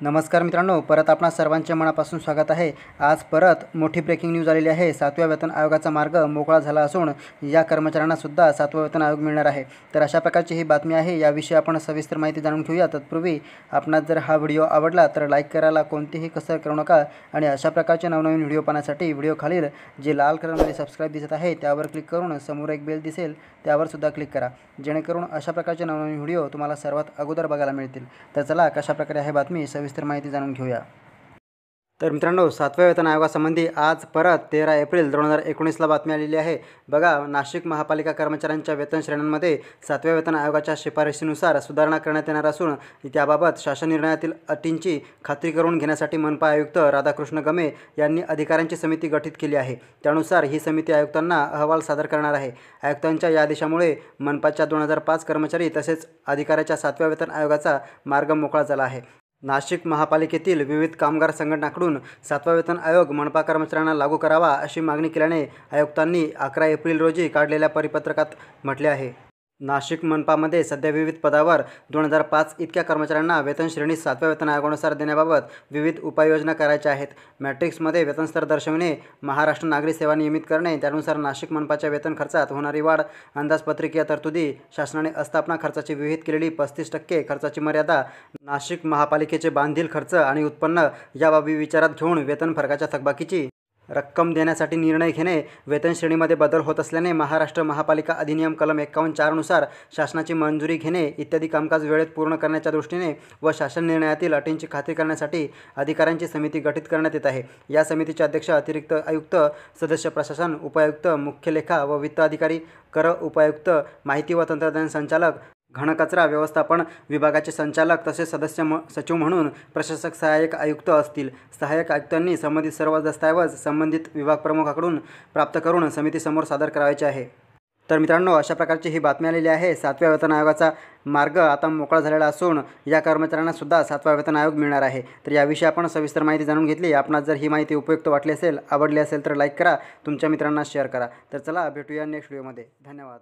नमस्कार मित्रांनो, परत आपणा सर्वांचे मनापासून स्वागत आहे। आज परत मोठी ब्रेकिंग न्यूज आलेली आहे। 7व्या वेतन आयोगाचा मार्ग मोकळा झाला असून या कर्मचाऱ्यांना सुद्धा 7वा वेतन आयोग मिळणार आहे। तर अशा प्रकारची ही बातमी आहे। याविषयी आपण सविस्तर माहिती जाणून घेऊया। तत्पूर्वी आपणास जर हा व्हिडिओ आवडला तर लाईक करायला कोणतीही कसर करू नका आणि अशा प्रकारचे नवनवीन व्हिडिओ पाहण्यासाठी व्हिडिओ खालील जे लाल कलरमध्ये सबस्क्राइब दिसत आहे त्यावर क्लिक करून समोर एक बेल दिसेल त्यावर सुद्धा क्लिक करा, जेणेकरून अशा प्रकारचे नवनवीन व्हिडिओ तुम्हाला सर्वात अगोदर बघायला मिळतील। तर चला कशा प्रकारे आहे बातमी सविस्तर माहिती जाणून घेऊया। तर मित्रांनो, 7व्या वेतन आयोगासंबंधी आज परत 13 एप्रिल 2019ला बातमी आलेली आहे। बघा, नाशिक महापालिका कर्मचाऱ्यांच्या वेतन श्रेण्यांमध्ये 7व्या वेतन आयोगाच्या शिफारशीनुसार सुधारणा करण्यात येणार असून त्याबाबत शासन निर्णयातील अटींची खात्री करून घेण्यासाठी मनपा आयुक्त राधाकृष्ण गमे यांनी अधिकाऱ्यांची समिती गठीत केली आहे। त्यानुसार ही समिती आयुक्तांना अहवाल सादर करणार आहे। आयुक्तांच्या या आदेशामुळे मनपाच्या 2005 कर्मचारी तसेच अधिकाऱ्याच्या 7व्या वेतन आयोगाचा मार्ग मोकळा झाला आहे। नाशिक महापालिकेतील विविध कामगार संघटनांकडून 7वा वेतन आयोग मनपा कर्मचाऱ्यांना लागू करावा अशी मागणी केल्याने आयुक्तांनी 11 एप्रिल रोजी काढलेल्या परिपत्रकात म्हटले आहे। नाशिक मनपामध्ये सध्या विविध पदावर 2005 इतक्या कर्मचाऱ्यांना वेतन श्रेणी 7व्या वेतन आयोगानुसार देण्याबाबत विविध उपाययोजना करायच्या आहेत। मॅट्रिक्समध्ये वेतन स्तर दर्शविणे, महाराष्ट्र नागरी सेवा नियमित करणे, त्यानुसार नाशिक मनपाच्या वेतन खर्चात होणारी वाढ, अंदाजपत्रकीय तरतुदी, शासनाने आस्थापना खर्चाची विहित केलेली 35% खर्चाची मर्यादा, नाशिक महापालिकेचे बांधील खर्च आणि उत्पन्न या बाबी विचारात घेऊन वेतन फरकाच्या थकबाकीची रक्कम देण्यासाठी निर्णय घेणे, वेतन श्रेणीमध्ये बदल होत असल्याने महाराष्ट्र महापालिका अधिनियम कलम 51(4) नुसार शासनाची मंजुरी घेणे इत्यादी कामकाज वेळेत पूर्ण करण्याच्या दृष्टीने व शासन निर्णयातील अटींची खात्री करण्यासाठी अधिकाऱ्यांची समिती गठीत करण्यात येत आहे। या समितीचे अध्यक्ष अतिरिक्त आयुक्त, सदस्य प्रशासन उपायुक्त, मुख्य लेखा व वित्त अधिकारी, कर उपायुक्त, माहिती व तंत्रज्ञान संचालक, घनकचरा व्यवस्थापन विभागाचे संचालक तसेच सदस्य सचिव म्हणून प्रशासक सहाय्यक आयुक्त असतील। सहाय्यक आयुक्तांनी संबंधित सर्व दस्तऐवज संबंधित विभाग प्रमुखाकडून प्राप्त करून समितीसमोर सादर करायचे आहे। तर मित्रांनो, अशा प्रकारची ही बातमी आलेली आहे। 7व्या वेतन आयोगाचा मार्ग आता मोकळा झालेला असून या कर्मचाऱ्यांना सुद्धा 7वा वेतन आयोग मिळणार आहे। तर याविषयी आपण सविस्तर माहिती जाणून घेतली। आपणास जर ही माहिती उपयुक्त वाटली असेल, आवडली असेल तर लाईक करा, तुमच्या मित्रांना शेअर करा। तर चला भेटूया नेक्स्ट व्हिडिओमध्ये। धन्यवाद।